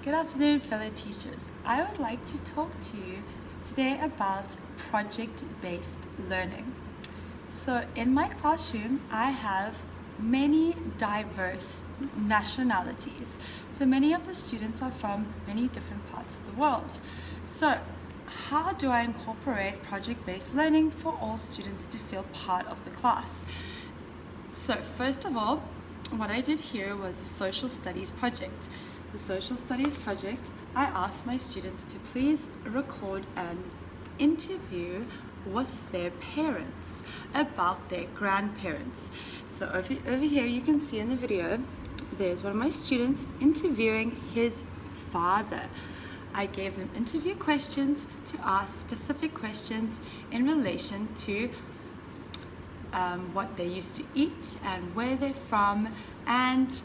Good afternoon, fellow teachers. I would like to talk to you today about project-based learning. So in my classroom, I have many diverse nationalities. So many of the students are from many different parts of the world. So how do I incorporate project-based learning for all students to feel part of the class? So first of all, what I did here was a social studies project. The social studies project, I asked my students to please record an interview with their parents about their grandparents. So over here you can see in the video, there's one of my students interviewing his father. I gave them interview questions to ask specific questions in relation to what they used to eat and where they're from and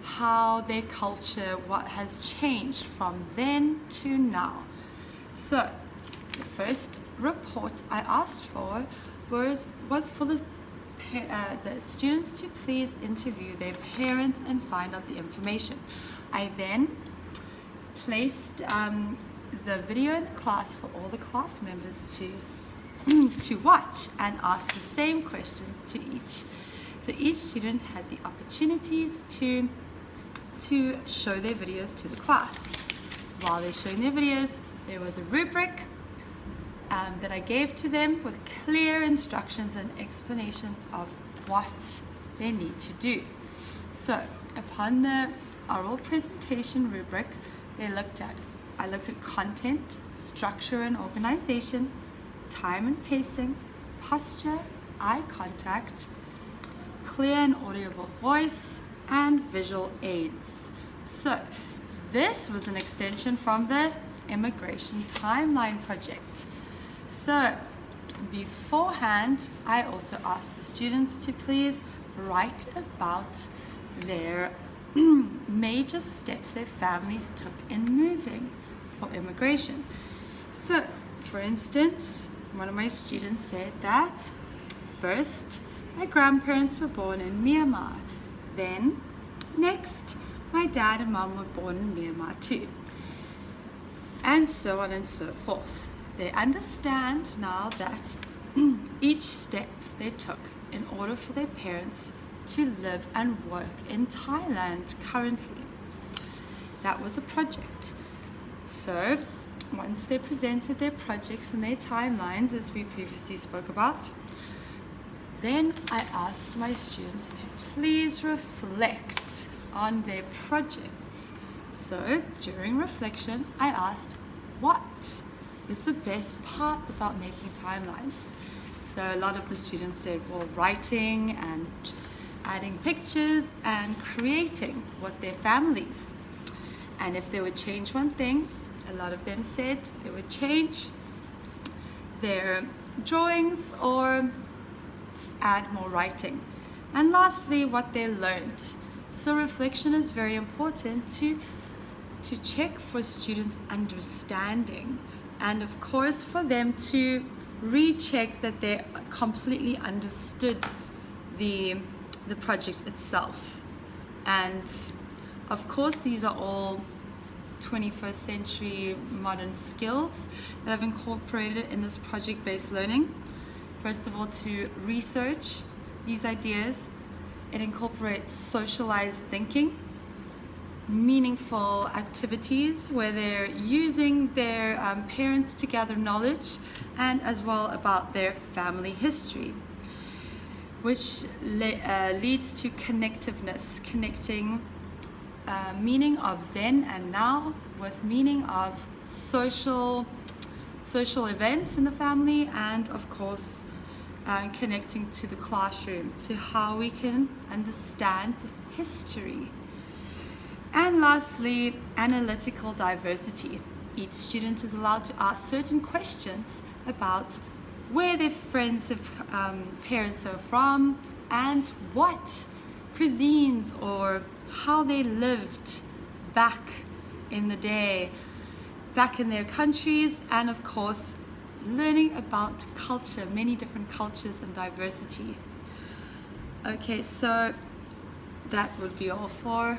how their culture, what has changed from then to now. So the first report I asked for was for the students to please interview their parents and find out the information. I then placed the video in the class for all the class members to watch and ask the same questions to each. So each student had the opportunities to show their videos to the class. While they're showing their videos, there was a rubric that I gave to them with clear instructions and explanations of what they need to do. So upon the oral presentation rubric, I looked at content, structure and organization, time and pacing, posture, eye contact, clear and audible voice, and visual aids. So this was an extension from the immigration timeline project. So beforehand, I also asked the students to please write about their major steps their families took in moving for immigration. So for instance, one of my students said that first, my grandparents were born in Myanmar. Then, next, my dad and mom were born in Myanmar too. And so on and so forth. They understand now that each step they took in order for their parents to live and work in Thailand currently. That was a project. So, once they presented their projects and their timelines, as we previously spoke about, then I asked my students to please reflect on their projects. So during reflection, I asked, what is the best part about making timelines? So a lot of the students said, well, writing and adding pictures and creating with their families. And if they would change one thing, a lot of them said they would change their drawings or add more writing. And lastly, what they learned. So reflection is very important to check for students' understanding, and of course for them to recheck that they completely understood the project itself. And of course these are all 21st century modern skills that I've incorporated in this project-based learning. First of all, to research these ideas. It incorporates socialized thinking, meaningful activities where they're using their parents to gather knowledge, and as well about their family history, which leads to connectiveness, connecting meaning of then and now with meaning of social events in the family, and of course connecting to the classroom, to how we can understand history. And lastly, analytical diversity. Each student is allowed to ask certain questions about where their friends of parents are from and what cuisines or how they lived back in the day, back in their countries, and of course learning about culture, many different cultures and diversity. Okay, so that would be all for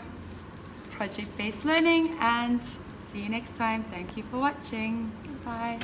project-based learning, and see you next time. Thank you for watching. Goodbye.